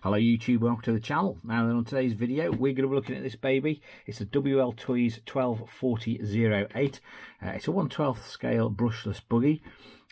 Hello YouTube, welcome to the channel. Now then, on today's video we're going to be looking at this baby. It's a Wltoys 124008. It's a 1/12 scale brushless buggy.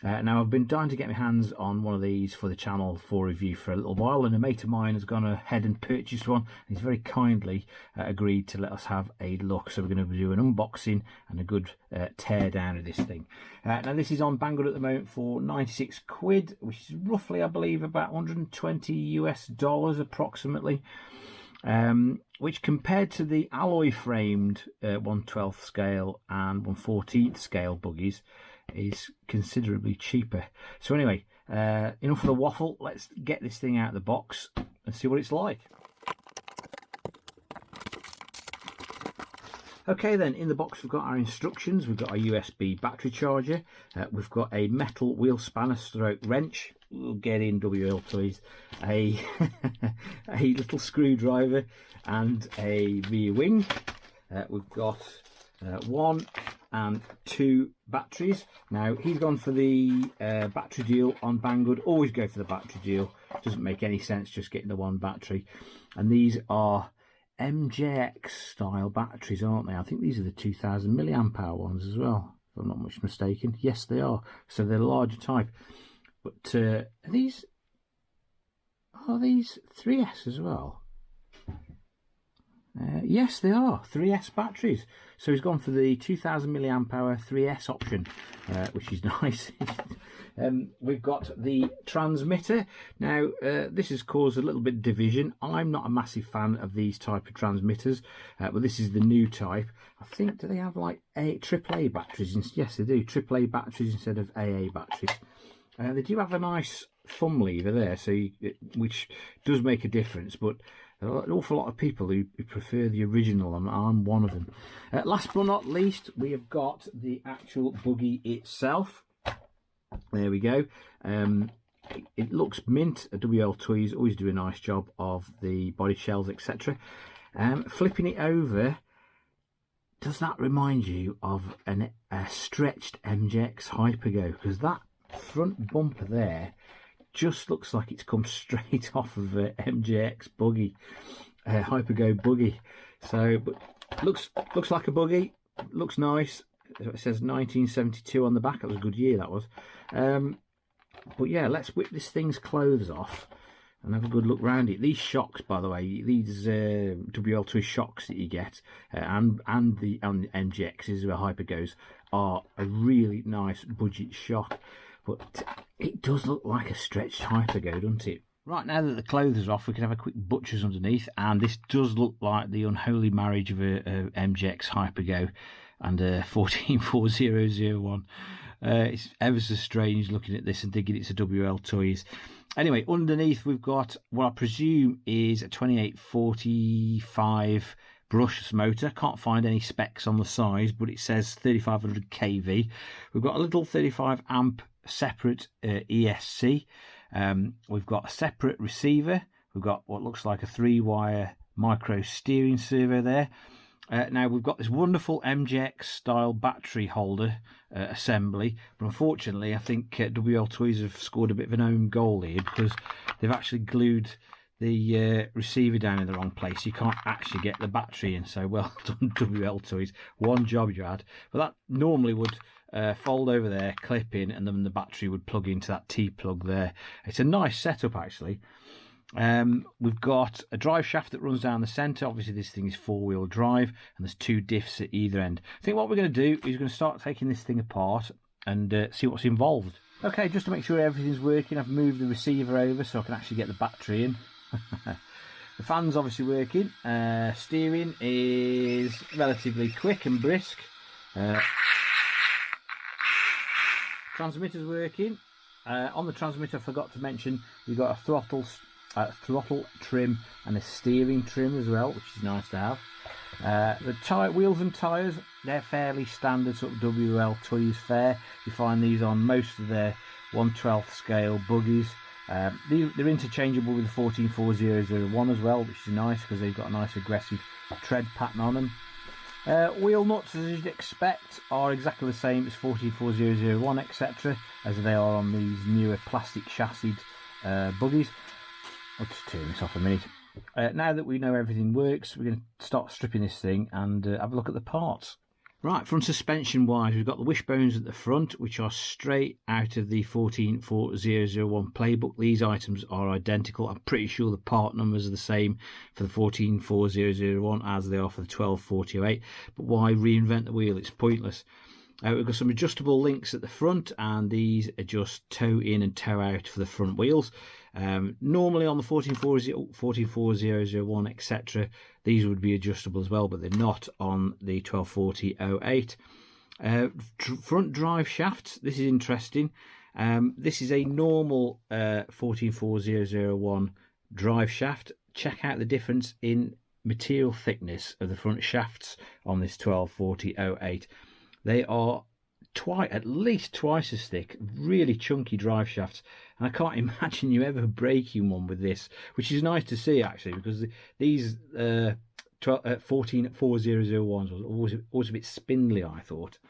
Now I've been dying to get my hands on one of these for the channel for review for a little while, and a mate of mine has gone ahead and purchased one. He's very kindly agreed to let us have a look, so we're going to do an unboxing and a good tear down of this thing. Now this is on Banggood at the moment for 96 quid, which is roughly, I believe, about 120 US dollars approximately. Which compared to the alloy framed 1/12 scale and 1/14 scale buggies is considerably cheaper. So anyway, enough of the waffle. Let's get this thing out of the box and see what it's like. Okay then, in the box we've got our instructions. We've got a USB battery charger, we've got a metal wheel spanner stroke wrench, we'll get in Wltoys, a little screwdriver and a rear wing. We've got 1 and 2 batteries. Now he's gone for the battery deal on Banggood. Always go for the battery deal, doesn't make any sense just getting the 1 battery. And these are MJX style batteries, aren't they? I think these are the 2000 milliamp hour ones as well, if I'm not much mistaken. Yes, they are. So they're larger type. But are these 3S as well? Yes, they are 3S batteries. So he's gone for the 2000 milliamp hour 3S option, which is nice. We've got the transmitter. Now this has caused a little bit of division. I'm not a massive fan of these type of transmitters, but this is the new type. I think, do they have like AAA batteries? Yes, they do. AAA batteries instead of AA batteries. They do have a nice thumb lever there, so which does make a difference, but an awful lot of people who prefer the original, and I'm one of them. Last but not least, we have got the actual buggy itself. There we go. It looks mint. Wltoys always do a nice job of the body shells, etc. Flipping it over, does that remind you of a stretched MJX Hypergo? Because that front bumper there just looks like it's come straight off of a MJX buggy, Hypergo buggy. So, but looks like a buggy. Looks nice. It says 1972 on the back. That was a good year, that was. But yeah, let's whip this thing's clothes off and have a good look round it. These shocks, by the way, these Wltoys shocks that you get, and the MJXs or Hypergos, are a really nice budget shock. But it does look like a stretched Hypergo, doesn't it? Right, now that the clothes are off, we can have a quick butcher's underneath, and this does look like the unholy marriage of a MJX Hypergo and a 144001. It's ever so strange looking at this and thinking it's a Wltoys. Anyway, underneath we've got what I presume is a 2845 brushless motor. Can't find any specs on the size, but it says 3500 kV. We've got a little 35 amp separate ESC. We've got a separate receiver. We've got what looks like a 3-wire micro steering servo there. Now we've got this wonderful MJX style battery holder assembly, but unfortunately I think Wltoys have scored a bit of an own goal here, because they've actually glued the receiver down in the wrong place. You can't actually get the battery in, so well done Wltoys, one job you had. But that normally would fold over there, clip in, and then the battery would plug into that T-plug there. It's a nice setup actually. We've got a drive shaft that runs down the centre. Obviously this thing is 4-wheel drive, and there's 2 diffs at either end. I think what we're going to do is we're going to start taking this thing apart and see what's involved. Okay, just to make sure everything's working, I've moved the receiver over so I can actually get the battery in. The fan's obviously working. Steering is relatively quick and brisk. Transmitter's working. On the transmitter, I forgot to mention, we've got a throttle trim and a steering trim as well, which is nice to have. The wheels and tyres, they're fairly standard sort of Wltoys fare. You find these on most of their 1/12 scale buggies. They're interchangeable with the 144001 as well, which is nice because they've got a nice aggressive tread pattern on them. Wheel nuts, as you'd expect, are exactly the same as 144001, etc., as they are on these newer plastic chassis buggies. I'll just turn this off a minute. Now that we know everything works, we're going to start stripping this thing and have a look at the parts. Right, front suspension wise, we've got the wishbones at the front, which are straight out of the 14401 playbook. These items are identical. I'm pretty sure the part numbers are the same for the 14401 as they are for the 12408. But why reinvent the wheel? It's pointless. We've got some adjustable links at the front, and these adjust toe in and toe out for the front wheels. Normally on the 14401, etc., these would be adjustable as well, but they're not on the 124008. Front drive shafts, this is interesting. This is a normal 14401 drive shaft. Check out the difference in material thickness of the front shafts on this 124008. They are at least twice as thick, really chunky drive shafts, and I can't imagine you ever breaking one with this, which is nice to see actually, because these 14401s was always a bit spindly, I thought.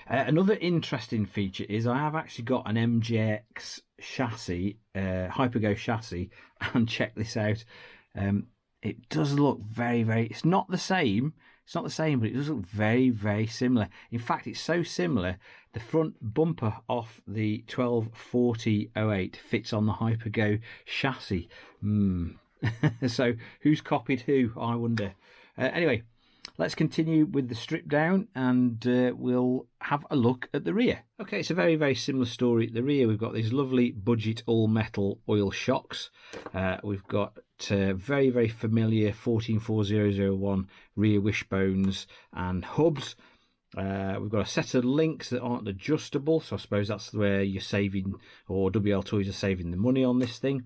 Another interesting feature is I have actually got an MJX chassis, Hypergo chassis, and check this out. It does look very, it's not the same, but it does look very similar. In fact, it's so similar, the front bumper off the 124008 fits on the Hypergo chassis. So who's copied who, I wonder. Anyway, let's continue with the strip down, and we'll have a look at the rear. Okay, it's a very similar story at the rear. We've got these lovely budget all metal oil shocks. We've got very familiar 14401 rear wishbones and hubs. We've got a set of links that aren't adjustable, so I suppose that's where you're saving, or Wltoys are saving the money on this thing.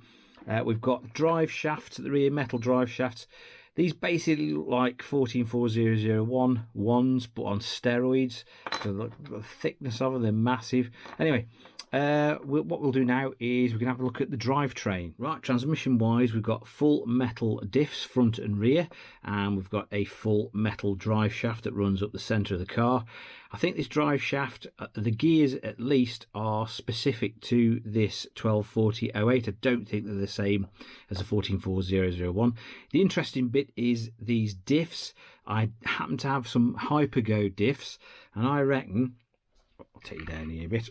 We've got drive shafts at the rear, metal drive shafts. These basically look like 14401 ones, but on steroids. So the thickness of them, they're massive. Anyway, what we'll do now is we can have a look at the drivetrain. Right, transmission wise, we've got full metal diffs front and rear, and we've got a full metal drive shaft that runs up the centre of the car. I think this drive shaft, the gears at least, are specific to this 124008. I don't think they're the same as the 14401. The interesting bit is these diffs. I happen to have some Hypergo diffs, and I reckon, I'll take you down here a bit.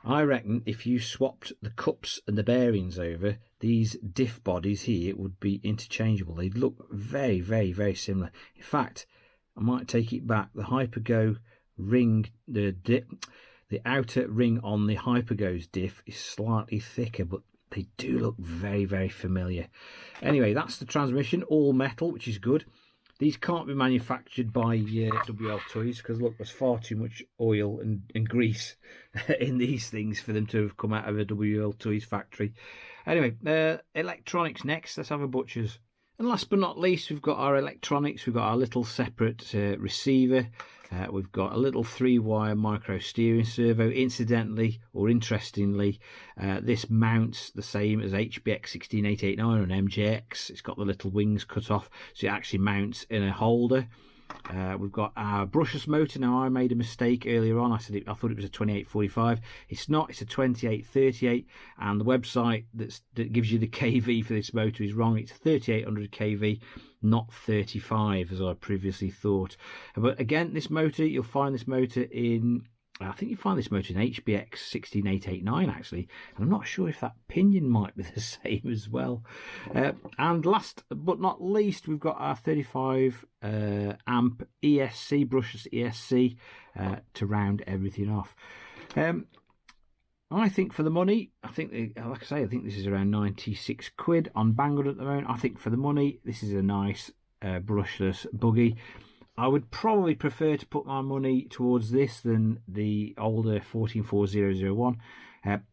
I reckon if you swapped the cups and the bearings over, these diff bodies here would be interchangeable. They'd look very similar. In fact, I might take it back. The Hypergo ring, the outer ring on the Hypergo's diff is slightly thicker, but they do look very familiar. Anyway, that's the transmission, all metal, which is good. These can't be manufactured by Wltoys, because look, there's far too much oil and grease in these things for them to have come out of a Wltoys factory. Anyway, electronics next. Let's have a butcher's. And last but not least, we've got our electronics. We've got our little separate receiver. We've got a little 3-wire micro steering servo. Incidentally, or interestingly, this mounts the same as HBX 16889 on MJX. It's got the little wings cut off, so it actually mounts in a holder. We've got our brushless motor. Now, I made a mistake earlier on. I thought it was a 2845. It's not. It's a 2838, and the website that gives you the kV for this motor is wrong. It's 3800 kV, not 35 as I previously thought. But again, this motor, you'll find this motor in, I think you find this motor in HBX 16889 actually, and I'm not sure if that pinion might be the same as well. And last but not least, we've got our 35 amp ESC, brushless ESC, to round everything off. I think for the money, I think this is around 96 quid on Banggood at the moment. I think for the money, this is a nice brushless buggy. I would probably prefer to put my money towards this than the older 14401,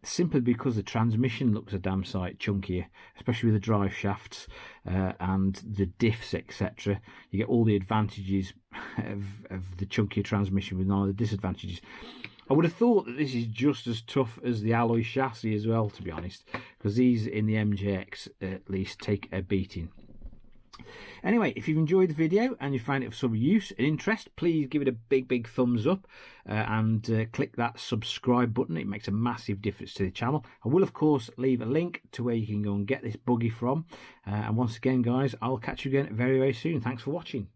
simply because the transmission looks a damn sight chunkier, especially with the drive shafts and the diffs, etc. You get all the advantages of the chunkier transmission with none of the disadvantages. I would have thought that this is just as tough as the alloy chassis as well, to be honest, because these in the MJX at least take a beating. Anyway, if you've enjoyed the video and you find it of some use and interest, please give it a big thumbs up and click that subscribe button. It makes a massive difference to the channel. I will, of course, leave a link to where you can go and get this buggy from. And once again, guys, I'll catch you again very soon. Thanks for watching.